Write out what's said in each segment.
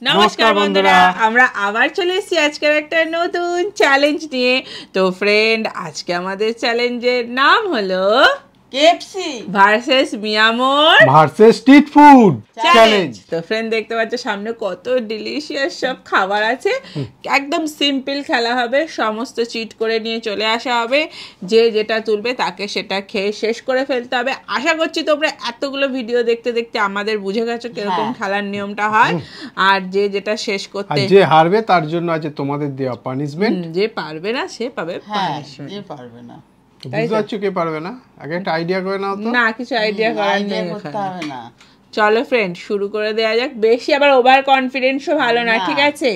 নমস্কার বন্ধুরা, আমরা আবার চলে এসেছি আজকের একটা নতুন চ্যালেঞ্জ নিয়ে। তো ফ্রেন্ড, আজকে আমাদের চ্যালেঞ্জের নাম হলো কেএফসি ভার্সেস মিয়ামোর ভার্সেস স্ট্রিট ফুড চ্যালেঞ্জ। তো ফ্রেন্ড, দেখতে পাচ্ছ সামনে কত ডিলিশিয়াস সব খাবার আছে। একদম সিম্পল খেলা হবে, সমস্ত চিট করে নিয়ে চলে আসা হবে, যে যেটা তুলবে তাকে সেটা খেয়ে শেষ করে ফেলতে হবে। আশা করছি তোমরা এতগুলো ভিডিও দেখতে দেখতে আমাদের বুঝে গেছো কিরকম খেলার নিয়মটা হয়। আর যে যেটা শেষ করতে, যে হারবে তার জন্য আছে তোমাদের দেওয়া পানিশমেন্ট। যে পারবে না সে পাবে পানিশমেন্ট। যে পারবে না বুঝতে পারছো কে পারবে না? আগে একটা আইডিয়া করে নাও তো। না, কিছু আইডিয়া করার নেই করতে হবে না। চলো ফ্রেন্ড, শুরু করে দেওয়া যাক। বেশি আবার ওভার কনফিডেন্সও ভালো না, ঠিক আছে?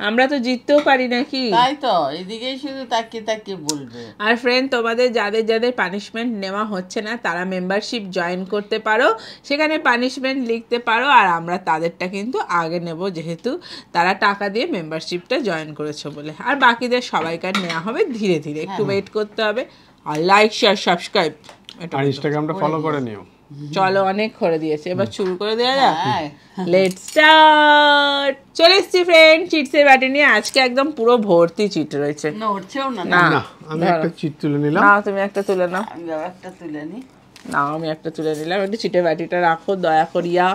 আমরা তো জিততেও পারি নাকি? তাই তো, এদিকেই শুধু তাকিয়ে তাকিয়ে বলবে। আর ফ্রেন্ড, তোমাদের যাদের যাদের পানিশমেন্ট নেওয়া হচ্ছে না তারা মেম্বারশিপ জয়েন করতে পারো, সেখানে পানিশমেন্ট লিখতে পারো। আর আমরা তাদেরটা কিন্তু আগে নেব, যেহেতু তারা টাকা দিয়ে মেম্বারশিপটা জয়েন করেছো বলে। আর বাকিদের সবাইকার নেওয়া হবে ধীরে ধীরে, একটু ওয়েট করতে হবে। আর লাইক শেয়ার সাবস্ক্রাইব আর ইনস্টাগ্রামটা ফলো করে নিও। চলো, অনেক করে দিয়েছে, এবার শুরু করে দেওয়া যাক। Let's start. চলে এসেছি ফ্রেন্ড চিটসের বাটি নিয়ে। আজকে একদম পুরো ভর্তি চিট রয়েছে। নড়ছেও না। না, আমি একটা চিট তুলে নিলাম। না তুমি একটা তুলে নাও। আমি একটা তুলে নি। না, আমি একটা তুলে নিলাম। একটু চিটের বাটিটা রাখো দয়া করিয়া।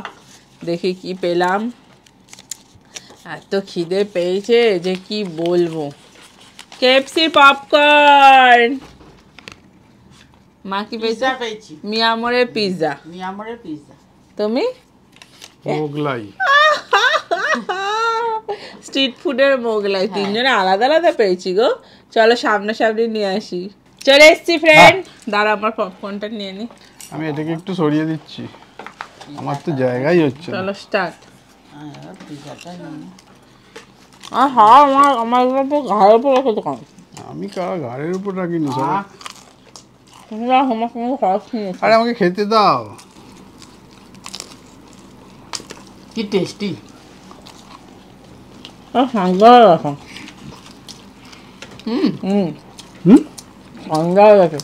দেখি কি পেলাম। এত খিদে পেয়েছে যে কি বলবো। KFC popcorn. মা কি পেয়েছে? পেয়েছি মিয়ামোরের পিৎজা। মিয়ামরের পিৎজা। তুমি? মোগলাই। স্ট্রিট ফুডের মোগলাই। তিনজনে আলাদা আলাদা পেয়েছি গো। চলো সামনাসামনি নিয়ে আসি। চলে এসছি ফ্রেন্ড। দাঁড়া, আমার পপকর্নটা নিয়ে নি। আমি এটাকে একটু সরিয়ে দিচ্ছি, আমার তো জায়গাই হচ্ছে না। চলো স্টার্ট। পিৎজাটা হ্যাঁ, আমার ঘরের উপর রেখে দোকান। আমি কার ঘাড়ের উপর রাখিনি সব। আমার সঙ্গে খরচ নিয়েছি। আরে আমাকে খেতে দাও। কি টেস্টি। সাংঘাতিক রাখো। সাংঘাতিক রাখো।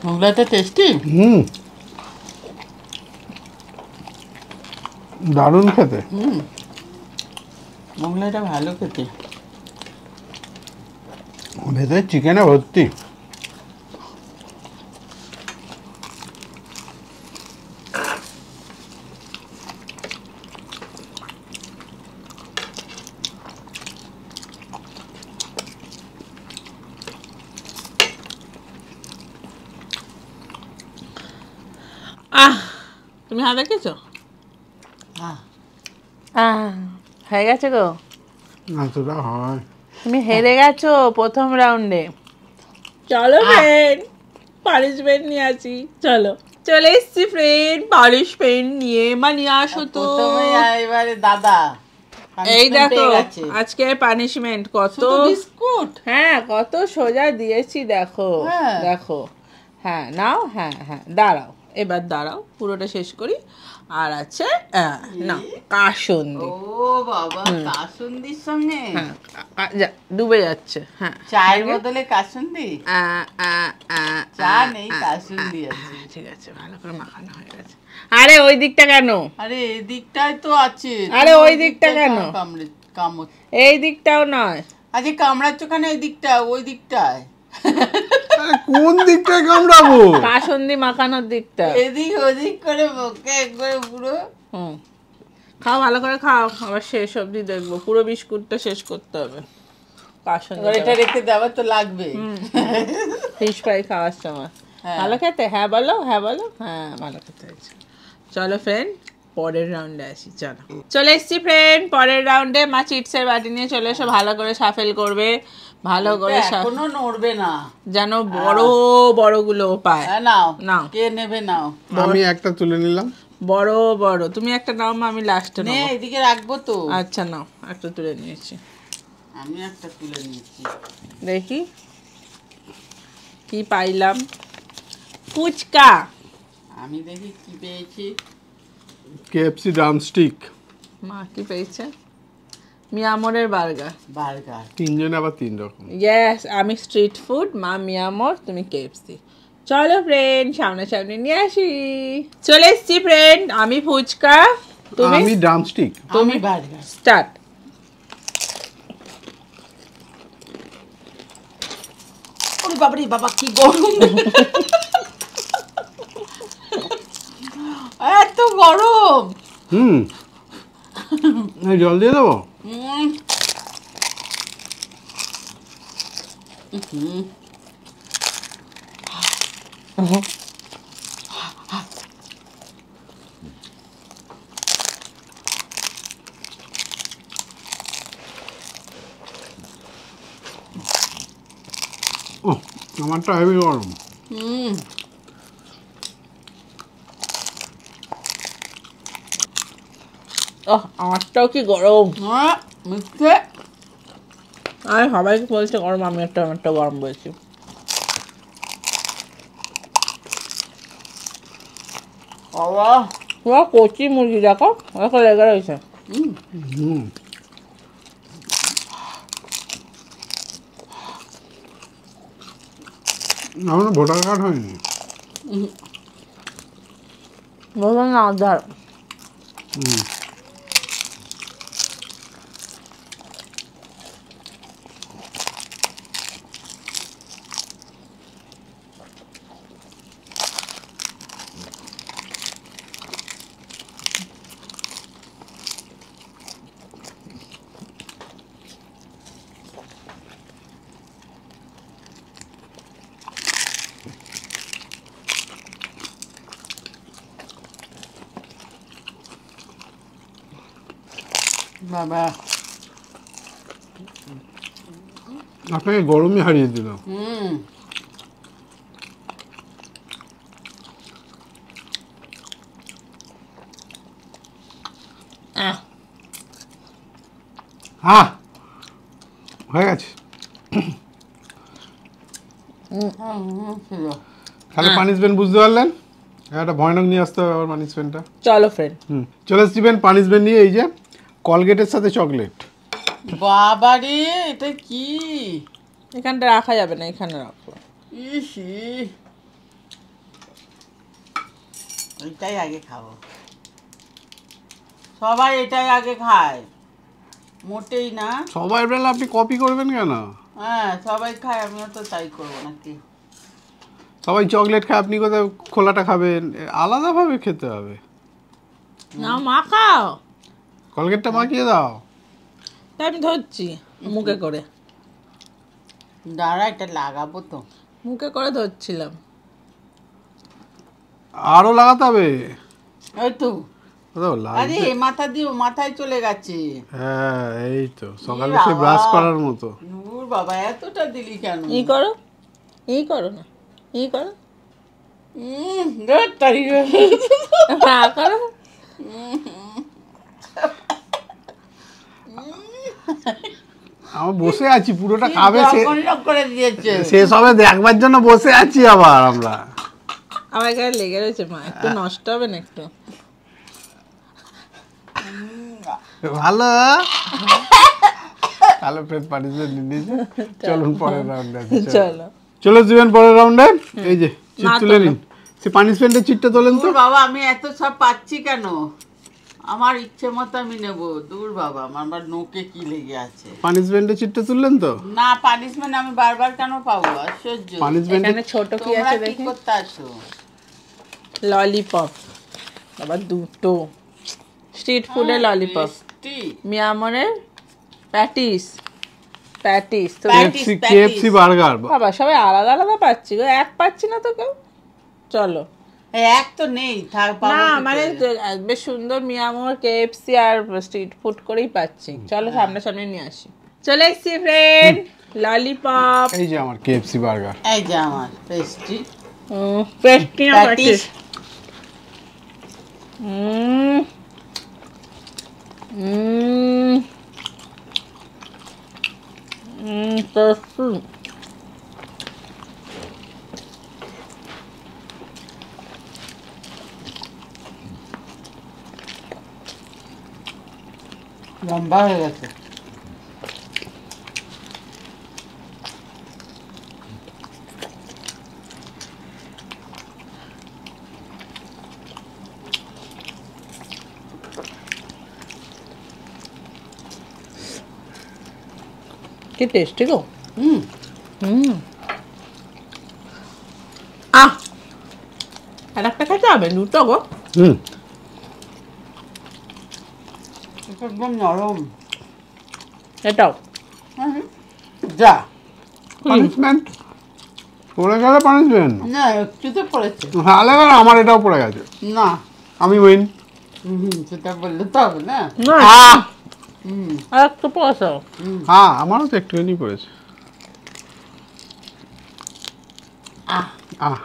মোগলাইটা টেস্টি। দারুণ খেতে। মোগলাইটা ভালো খেতে। ভেতরে চিকেনে ভর্তি। তুমি হাতে খেয়েছো? হ্যাঁ, হয়ে গেছে গো। এতটা হয়? তুমি হেরে গেছো প্রথম রাউন্ডে। চলো ফ্রেন্ড, পানিশমেন্ট নিয়ে আসি। চলো, চলে এসছি ফ্রেন্ড পানিশমেন্ট নিয়ে। নিয়ে আসো তো। এবারে দাদা এই দেখো আজকে পানিশমেন্ট কত। বিস্কুট। হ্যাঁ, কত সোজা দিয়েছি দেখো। দেখো, হ্যাঁ নাও। হ্যাঁ হ্যাঁ, দাঁড়াও, এবার দাঁড়াও, পুরোটা শেষ করি। আর আছে না কাসুন্দি। ও বাবা, কাসুন্দির সঙ্গে ডুবে যাচ্ছে। হ্যাঁ, চায়ের বদলে কাসুন্দি। চা নেই, কাসুন্দি আছে। ঠিক আছে, ভালো করে মাখানো হয়ে গেছে। আরে ওই দিকটা কেন? আরে এই দিকটাই তো আছে। আরে ওই দিকটা কেন? এই দিকটাও নয়। আজকে কামড়াচ্ছ কেন? এই দিকটা, ওই দিকটায়। কোন দিকটায় কামড়াবো? কাসুন্দি মাখানোর দিকটা। এদিক ওদিক করে বকে একবারে পুরো। হুম, খাও ভালো করে খাও, আবার শেষ অবধি দেখবো, পুরো বিস্কুটটা শেষ করতে হবে। এবার এটা রেখে দেওয়া তো লাগবে। ফিশ ফ্রাই খাওয়ার সময় হ্যাঁ। ভালো খেতে, হ্যাঁ বলো, হ্যাঁ বলো, হ্যাঁ ভালো খেতে হয়েছে। চলো ফ্রেন্ড, পরের রাউন্ডে আসি। চলে এসছি ফ্রেন্ড পরের রাউন্ডে। মা চিপসের বাটি নিয়ে চলে এসো, ভালো করে শাফেল করবে, ভালো করে এখনো নড়বে না, যেন বড় বড় গুলো পায়। হ্যাঁ, নাও নাও। কে নেবে নাও। আমি একটা তুলে নিলাম। বড় বড় তুমি একটা নাও, মা আমি লাস্টে নে নেব। এদিকে রাখবো তো। আচ্ছা নাও, একটা তুলে নিয়েছি। আমি একটা তুলে নিয়েছি। দেখি কি পাইলাম। ফুচকা। আমি দেখি কি পেয়েছি। KFC drumstick. মা কি পেয়েছে? মিয়ামরের বার্গার। বার্গার। তিনজনে আবার 3 রকম। ইয়েস, আমি স্ট্রিট ফুড, মা মিয়ামর, তুমি কেএফসি। চলো ফ্রেন্ড সামনাসামনি নিয়ে আসি। চলে এসছি ফ্রেন্ড, আমি ফুচকা, তুমি আমি ড্রামস্টিক। তুমি বার্গার। স্টার্ট। ওরে বাবারে বাবা কি গরম, এত গরম। এই জল দিয়ে দেবো। উম। হুম। ও আমারটা হেভি গরম। হুম। আমারটাও কি গরম। মিথ্যে। আর সবাইকে বলছে গরম, আমি একটা গরম বলছি। বাবা। পুরো কচি মুরগি দেখো, দেখো লেগে রয়েছে। আমার ভোটার কার্ড হয়নি। বললাম না আধার। বাবা। আপনাকে গরমই হারিয়ে দিল। হুম। হয়ে গেছে। তাহলে পানিশমেন্ট বুঝতে পারলেন? একটা ভয়ানক নিয়ে আসতে হবে আবার পানিশমেন্টটা। চলো ফ্রেন্ড। চলে এসছিবেন পানিশমেন্ট নিয়ে, এই যে কলগেটের সাথে চকলেট। বাবারে এটা কি? এখানটা রাখা যাবে না, এখানে রাখবো। ইসি, এটাই আগে খাবো। সবাই এটাই আগে খায়, মোটেই না। সবাই বেলা আপনি কপি করবেন কেন? হ্যাঁ সবাই খায়, আমিও তো তাই করবো নাকি। সবাই চকলেট খায়, আপনি কোথায় খোলাটা খাবেন? আলাদাভাবে খেতে হবে। না মাখাও, কলগেটটা মাখিয়ে দাও। তাই আমি ধরছি মুখে করে, দাঁড়া এটা লাগাবো তো। মুখে করে ধরছিলাম। আরো লাগাতে হবে। ওই তো, কোথাও আরে লাগছে। মাথা দিয়ে মাথায় চলে গেছে। হ্যাঁ এই তো সকালে বাবা। সে ব্রাশ করার মতো। নূর বাবা এতটা দিলি কেন? ই করো, ই করো না, ই করো, ধুর, তাই রে। না করো। আমি বসে আছি, পুরোটা খাবে সে, জঘন্য করে দিয়েছে। শেষ হবে দেখবার জন্য বসে আছি আবার আমরা। আমার গায়ে লেগে রয়েছে মা, একটু নষ্ট হবে না একটু? ভালো। তাহলে ফের পানিশমেন্ট নিয়েছে। চলুন পরের রাউন্ডে। চলো চলে যাবেন পরের রাউন্ডে। এই যে চিট না তুলে তোলো। নিন। সে পানিশমেন্টের চিটটা তোলেন তো। দূর বাবা, আমি এত সব পাচ্ছি কেন? আমার ইচ্ছে মতো আমি নেবো। দূর বাবা, আমার আবার নোকে কি লেগে আছে। পানিশমেন্টের চিটটা তুললেন তো। না পানিশমেন্ট আমি বারবার কেন পাবো? আশ্চর্য। পানিশমেন্ট এখানে ছোট কি তোমরা আছে কি দেখি, করতে আসো? ললিপপ, আবার দুটো। স্ট্রিট ফুডের ললিপপ, টেস্টি। মিয়ামরের প্যাটিস, প্যাটিস তো প্যাটিস। KFC burger. বাবা সবাই আলাদা আলাদা পাচ্ছি গো, এক পাচ্ছি না তো কেউ। চলো এক তো নেই, থাক পাবো না কি মানে করে? বেশ সুন্দর মিয়ামর কেএফসি আর স্ট্রিট ফুড করেই পাচ্ছি। চলো সামনাসামনি নিয়ে আসি। চলে এসছি ফ্রেন্ড, ললিপপ, এই যে আমার কেএফসি বার্গার। এই যে আমার পেস্ট্রি পেস্ট্রি না প্যাটিস। প্যাটিস। হুম হুম টেস্টি। লম্বা হয়ে গেছে। কি টেস্টি গো। হুম, হুম আর একটা খেতে হবে, দুটো গো। এটা একদম নরম। এটাও যা পানিশমেন্ট পড়ে গেলে পানিশমেন্ট না, একটুতে পড়েছে তাহলে আমার এটাও পড়ে গেছে, না। আমি উইন। সেটা বললে তো হবে না। না হুম আর একটু পয়সা। হ্যাঁ আমারও তো একটুখানি পড়েছে। আহ আহ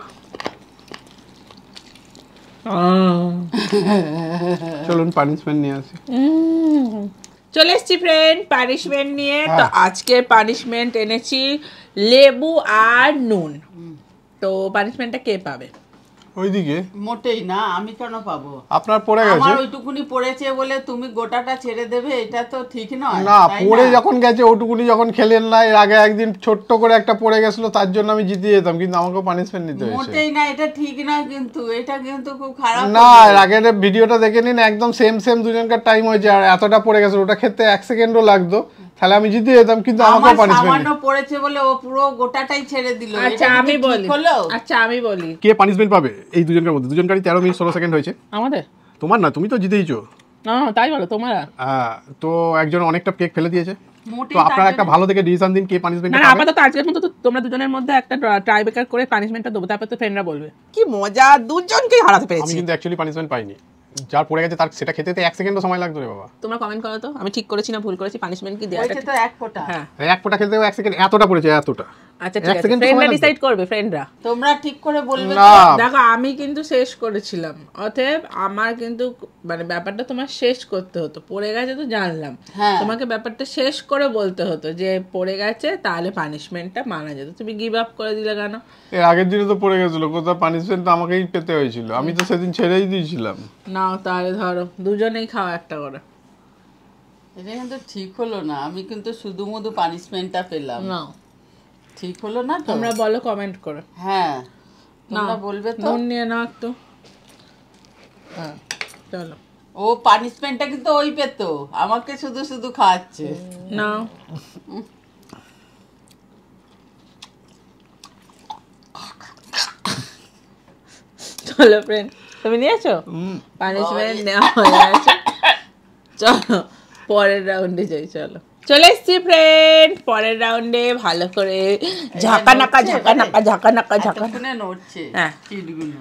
চলুন পানিশমেন্ট নিয়ে আসি। চলে এসছি ফ্রেন্ড পানিশমেন্ট নিয়ে। তো হ্যাঁ। আজকে পানিশমেন্ট এনেছি লেবু আর নুন। তো পানিশমেন্টটা কে পাবে? ওইদিকে মোটেই না, আমি কেন পাবো? আপনার পড়ে গেছে। আমার ওইটুকুনি পড়েছে বলে তুমি গোটাটা ছেড়ে দেবে, এটা তো ঠিক নয়। না তাই পড়ে না? যখন গেছে ওটুকুনি যখন খেলেন না, এর আগে একদিন ছোট্ট করে একটা পড়ে গেছিল, তার জন্য আমি জিতে যেতাম, কিন্তু আমাকেও পানিশমেন্ট নিতে হয়েছে। মোটেই না, এটা ঠিক নয়, কিন্তু এটা কিন্তু খুব খারাপ না হলো। এর আগের ভিডিওটা দেখে নিন, একদম সেম সেম দুজনকার টাইম হয়েছে, আর এতটা পড়ে গেছে, ওটা খেতে 1 সেকেন্ডও লাগতো, তাহলে আমি জিতে যেতাম, কিন্তু আমার আমাকেও সামান্য পানিশমেন্ট। পড়েছে বলে ও পুরো গোটাটাই ছেড়ে দিল। আচ্ছা এটা আমি কিন্তু বলি, ঠিক হলো? আচ্ছা আমি বলি কে পানিশমেন্ট পাবে এই দুজনকার মধ্যে? দুজনকারই 13 মিনিট 16 সেকেন্ড হয়েছে। আমাদের। তোমার না, তুমি তো জিতেইছো। না তাই বলো তোমার। তো একজন অনেকটা কেক ফেলে দিয়েছে, মোটেই তো আপনারা তার একটা জন্য- ভালো থেকে ডিসিশন দিন কে পানিশমেন্ট না না পাবে। আপাতত আজকের মতো তো তোমরা দুজনের মধ্যে একটা ট্রাই বেকার করে পানিশমেন্টটা দেবো, তারপর তো ফ্রেন্ডরা বলবে। কি মজা, দুজনকেই হারাতে আমি পেরেছি। কিন্তু অ্যাকচুয়ালি পানিশমেন্ট পাইনি, যার পড়ে গেছে তার সেটা খেতে 1 সেকেন্ডও সময় লাগতো রে বাবা। তোমরা কমেন্ট করো তো আমি ঠিক করেছি না ভুল করেছি, পানিশমেন্ট কি দেওয়াটা। হয়েছে তো এক ফোঁটা। হ্যাঁ এক ফোঁটা খেতে 1 সেকেন্ড এতটা পড়েছে, এতটা। আচ্ছা এক ঠিক আছে, second তো ফ্রেন্ডরা সময় লাগবে। ডিসাইড করবে, ফ্রেন্ডরা। তোমরা ঠিক করে বলবে না তো। দেখো আমি কিন্তু শেষ করেছিলাম, অতএব আমার কিন্তু মানে ব্যাপারটা তোমার শেষ করতে হতো। পড়ে গেছে তো জানলাম, হ্যাঁ। তোমাকে ব্যাপারটা শেষ করে বলতে হতো যে পড়ে গেছে, তাহলে পানিশমেন্টটা মানা যেত। তুমি গিভ আপ করে দিলে কেন? এর আগের দিনে তো পড়ে গেছিল, কোথাও পানিশমেন্ট তো আমাকেই পেতে হয়েছিল, আমি তো সেদিন ছেড়েই দিয়েছিলাম। নাও তাহলে ধরো দুজনেই খাওয়া একটা করে। এটা কিন্তু ঠিক হলো না, আমি কিন্তু শুধু মধু পানিশমেন্টটা পেলাম। নাও ঠিক হলো না তো? তোমরা বলো কমেন্ট করে। হ্যাঁ তোমরা নাও বলবে তো। নুন নিয়ে নাও একটু। হ্যাঁ চলো ও পানিশমেন্টটা কিন্তু ওই পেতো, আমাকে শুধু শুধু খাওয়াচ্ছে। নাও। চলো ফ্রেন্ড, তুমি নিয়েছো পানিশমেন্ট নেওয়া হয়ে গেছে। চলো পরের রাউন্ডে যাই। চলো চলে এসছি ফ্রেন্ড পরের রাউন্ডে। ভালো করে ঝাঁকা নাকা ঝাঁকা নাকা ঝাঁকা নাকা ঝাঁকা। এতক্ষণে নড়ছে হ্যাঁ। চিটগুলো।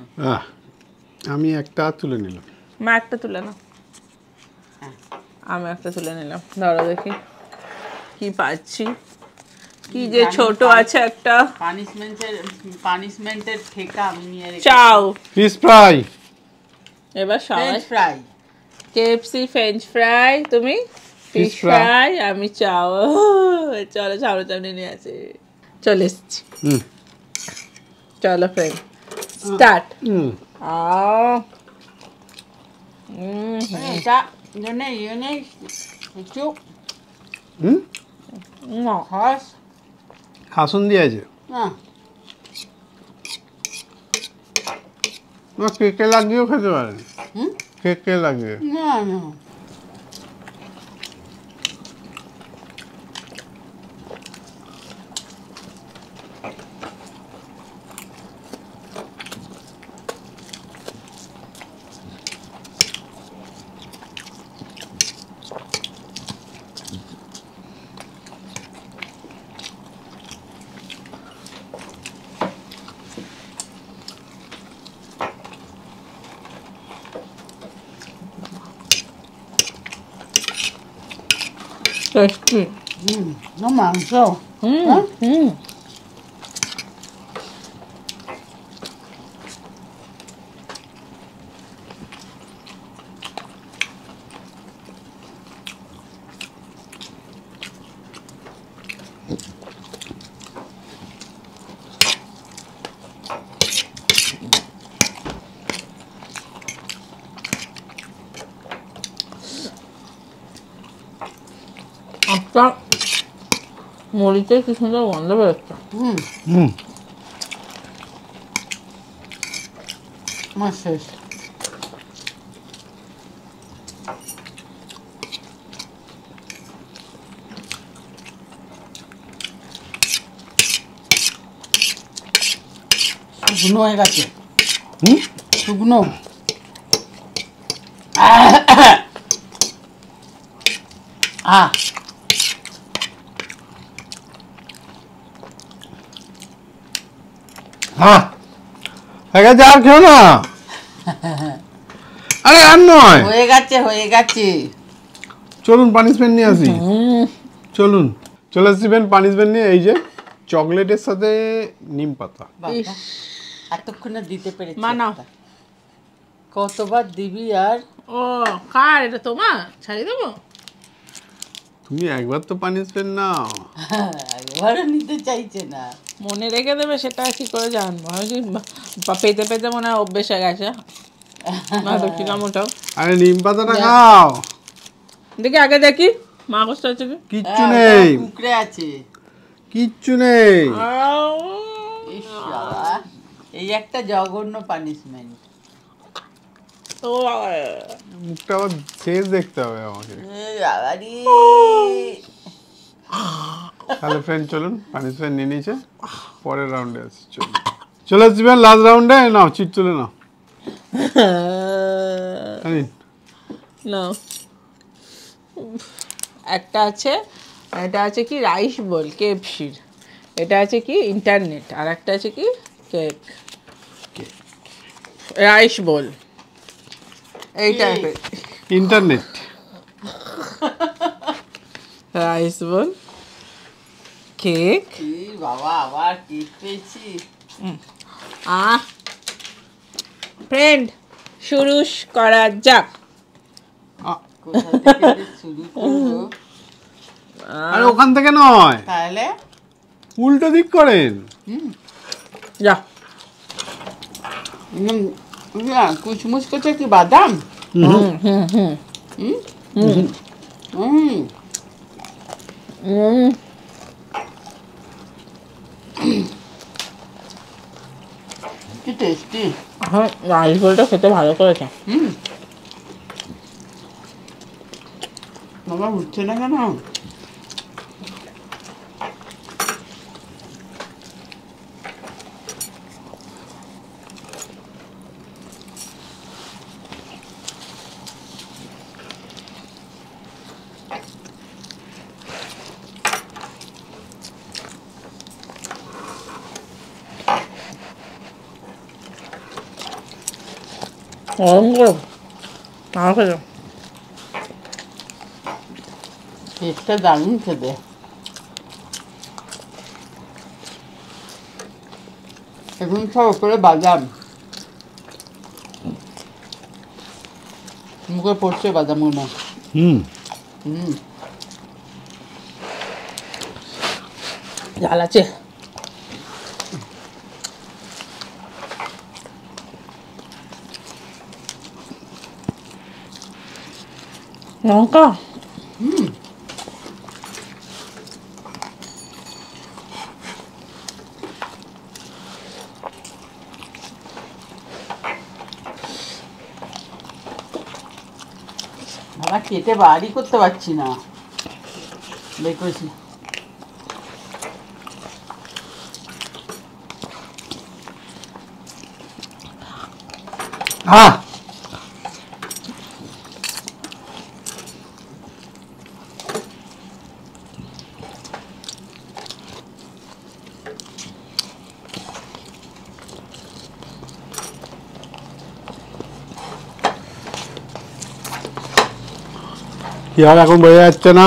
আমি একটা তুলে নিলাম। মা একটা তুলে নাও, আমি একটা তুলে নিলাম। ধরো দেখি কি পাচ্ছি, কি যে ছোট আছে একটা। পানিশমেন্টের ঠেকা আমি নিয়ে রেখেছি। চাও ফিশ ফ্রাই। এবার সবাই French fry. KFC French fry, তুমি ফিশ Fish fry। ফ্রাই, আমি চাও। চলো সামনে নিয়ে আসি। চলে এসছি। চলো ফ্রেন্ড স্টার্ট। এটা ইয়ে একটু খাস হাসুন দিয়েছে না। কেকে লাগিয়েও খেতে পারেন, হুম? কেকে লাগিয়ে। না না টেস্টি। মাংস হুম। একটা মরিচের কি সুন্দর গন্ধ বেরোচ্ছে। হুম আমার শেষ। শুকনো হয়ে গেছে। শুকনো। হ্যাঁ হয়ে গেছে, আর খেও না। আরে আর নয়, হয়ে গেছে হয়ে গেছে। চলুন পানিশমেন্ট নিয়ে আসি। চলুন চলে আসবেন পানিশমেন্ট নিয়ে। এই যে চকলেটের সাথে নিম পাতা। বাবা, এতক্ষণে দিতে পেরেছি মানাও। একটা। কতবার দিবি আর? ও কার এটা? তোমার ছাড়িয়ে দেবো? তুমি একবার তো পানিশমেন্ট নাও। এবারও নিতে চাইছে না। মনে রেখে দেবে সেটা কি করে জানবো? আমি কি পেতে পেতে মনে হয় অভ্যেস হয়ে গেছে। না দেখি না মোটাও। আরে নিম পাতাটা খাও। দেখি আগে দেখি মা কষ্ট আছে কি? কিচ্ছু নেই, কুকড়ে আছে। কিচ্ছু নেই। ইস বাবা, এই একটা জঘন্য পানিশমেন্ট। ও মুখটা আবার শেষ দেখতে হবে আমাকে। তাহলে ফ্রেন্ড চলুন পানিশমেন্ট নিয়ে নিয়েছে, পরের রাউন্ডে আসি। চলুন চলে আসবেন লাস্ট রাউন্ডে। নাও চিট তুলে নাও। জানি না, একটা আছে, এটা আছে কি রাইস বল কেএফসির, এটা আছে কি ইন্টারনেট, আর একটা আছে কি কেক রাইস বল এই টাইপের। ইন্টারনেট রাইস বল কেক। বাবা আবার কেক পেয়েছি। ফ্রেন্ড শুরু করা যাক। কোথা থেকে যে শুরু করবো? আরে ওখান থেকে নয়, তাহলে উল্টো দিক করেন। যা কুচমুচ করছে কি বাদাম? কি টেস্টি। হ্যাঁ রাইস বলটা খেতে ভালো করেছে। বাবা উঠছে না কেন? গরম গরম ভালো খেতে। টেস্টটা দারুণ খেতে। এখন সব উপরে বাদাম, মুখে পড়ছে বাদামগুলো। ঝাল আছে। লঙ্কা বাবা কেটে বাড়ি করতে পারছি না, বের করেছি। কি আর এখন বোঝা যাচ্ছে না।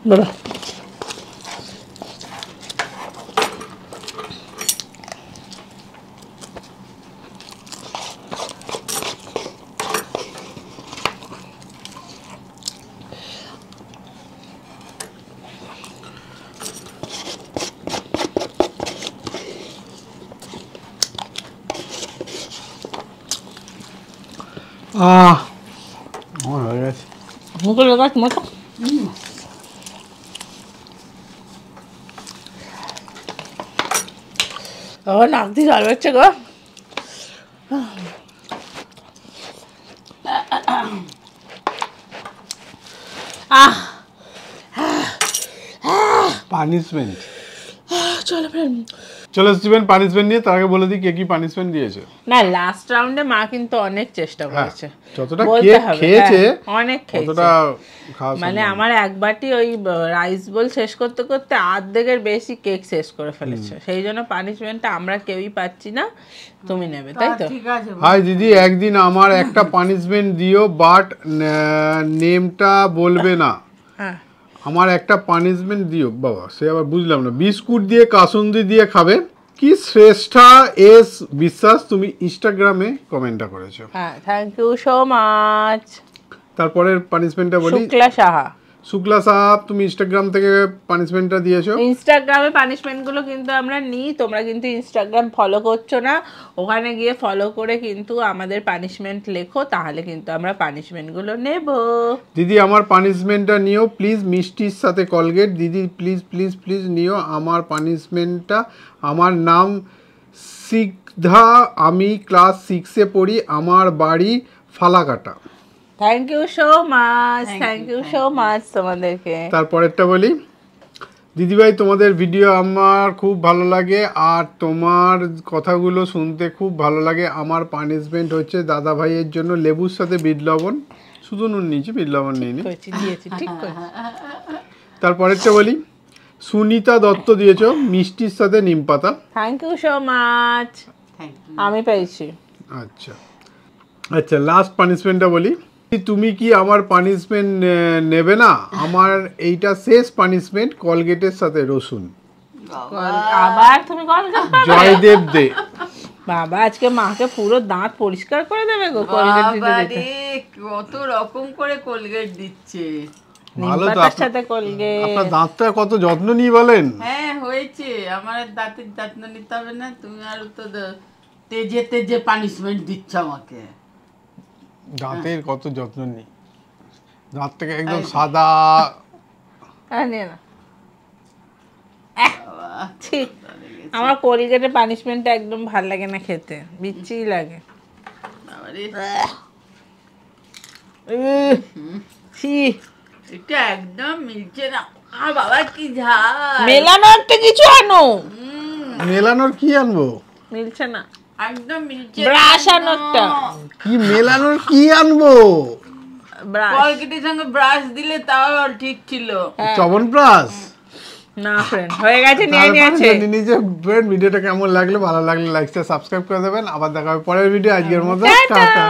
বলো আমার হয়ে গেছে। মুখে লাগাস মতো আমার নাক দিয়ে জল বেরোচ্ছে গো। পানিশমেন্ট। চলো ফ্রেন্ড। চলো স্টিভেন পানিশমেন্ট নিয়ে তার আগে বলে দিই কে কি পানিশমেন্ট দিয়েছে। না লাস্ট রাউন্ডে মা কিন্তু অনেক চেষ্টা করেছে, যতটা বলতে হবে, খেয়েছে অনেক খেয়েছে। ততটা খাওয়া মানে আমার এক বাটি ওই রাইস বোল শেষ করতে করতে অর্ধেকের বেশি কেক শেষ করে ফেলেছে। সেই জন্য পানিশমেন্টটা আমরা কেউই পাচ্ছি না, তুমি নেবে তাই তো? ঠিক আছে হাই দিদি, একদিন আমার একটা পানিশমেন্ট দিও, বাট নেমটা বলবে না। হ্যাঁ আমার একটা পানিশমেন্ট দিও। বাবা সে আবার বুঝলাম না। বিস্কুট দিয়ে কাসুন্দি দিয়ে খাবে কি শ্রেষ্ঠা এস বিশ্বাস, তুমি ইনস্টাগ্রামে কমেন্টটা করেছো। হ্যাঁ, থ্যাংক ইউ সো মাচ। তারপরের পানিশমেন্টটা বলি। শুক্লা সাহা, শুক্লা সাহাব, তুমি ইনস্টাগ্রাম থেকে পানিশমেন্টটা দিয়েছো। ইনস্টাগ্রামে পানিশমেন্টগুলো কিন্তু আমরা নিই, তোমরা কিন্তু ইনস্টাগ্রাম ফলো করছো না। ওখানে গিয়ে ফলো করে কিন্তু আমাদের পানিশমেন্ট লেখো, তাহলে কিন্তু আমরা পানিশমেন্টগুলো নেব। দিদি আমার পানিশমেন্টটা নিও প্লিজ, মিষ্টির সাথে কলগেট। দিদি প্লিজ প্লিজ প্লিজ নিও আমার পানিশমেন্টটা। আমার নাম সিকধা, আমি ক্লাস 6-এ পড়ি, আমার বাড়ি Falakata. Thank you so much, thank you so much তোমাদেরকে। তারপরেরটা বলি। দিদিভাই তোমাদের ভিডিও আমার খুব ভালো লাগে আর তোমার কথাগুলো শুনতে খুব ভালো লাগে। আমার পানিশমেন্ট হচ্ছে দাদা ভাইয়ের জন্য লেবুর সাথে বিট লবণ, শুধু নুন নিয়েছি, বিট লবণ নিইনি। করেছি, দিয়েছি, ঠিক করে। তারপরেরটা বলি। সুনিতা দত্ত দিয়েছো মিষ্টির সাথে নিম পাতা। Thank you so much, thank you আমি পেয়েছি। আচ্ছা আচ্ছা, লাস্ট পানিশমেন্টটা বলি। তুমি কি আমার পানিশমেন্ট নেবে না? আমার এইটা শেষ পানিশমেন্ট, কলগেটের সাথে রসুন। আবার তুমি কল করবে? জয়দেব দে। বাবা আজকে মাকে পুরো দাঁত পরিষ্কার করে দেবে গো, কলগেট দিতে দিতে। কত রকম করে কোলগেট দিচ্ছে। ভালো তো, নিমপাতার সাথে কলগেট। আপনার দাঁতটা কত যত্ন নিয়ে বলেন। হ্যাঁ হয়েছে, আমার আর দাঁতের যত্ন নিতে হবে না। তুমি আর তো তেজে তেজে পানিশমেন্ট দিচ্ছ আমাকে। দাঁতের কত যত্ন নিই, দাঁতটাকে একদম সাদা। নিয়ে না। ছি, আমার কলগেটের পানিশমেন্টটা একদম ভাল লাগে না খেতে, বিচ্ছিরি লাগে। ছি, এটা একদম মিলছে না। বাবা কি ঝাল। মেলানো একটা কিছু আনো। মেলানোর কি আনবো? মিলছে না, একদম মিলছে ব্রাশ আনো একটা। কি মেলানোর কি আনবো? ব্রাশ কলগেটের সঙ্গে ব্রাশ দিলে তাও ঠিক ছিল। চবন ব্রাশ না ফ্রেন্ড, হয়ে গেছে, নিয়ে নিয়েছে। নিজে ফ্রেন্ড, ভিডিওটা কেমন লাগলো, ভালো লাগলে লাইক সাবস্ক্রাইব করে দেবেন। আবার দেখা হবে পরের ভিডিও। আজকের মতো টাটা। টাটা।